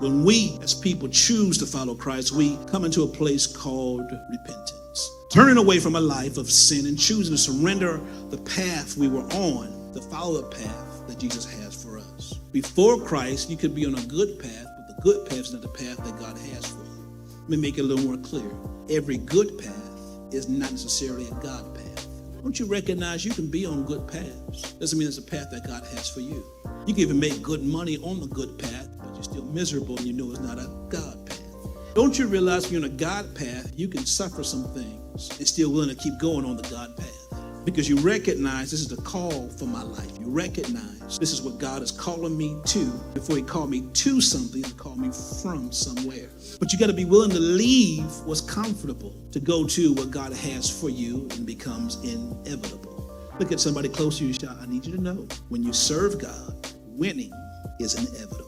When we as people choose to follow Christ, we come into a place called repentance. Turning away from a life of sin and choosing to surrender the path we were on to follow the path that Jesus has for us. Before Christ, you could be on a good path, but the good path is not the path that God has for you. Let me make it a little more clear. Every good path is not necessarily a God path. Don't you recognize you can be on good paths? Doesn't mean it's a path that God has for you. You can even make good money on the good path, but you're still miserable and you know it's not a God path. Don't you realize when you're on a God path, you can suffer some things and still willing to keep going on the God path? Because you recognize this is the call for my life. You recognize this is what God is calling me to. Before he called me to something, he called me from somewhere. But you got to be willing to leave what's comfortable to go to what God has for you and becomes inevitable. Look at somebody close to you and shout, I need you to know, when you serve God, winning is inevitable.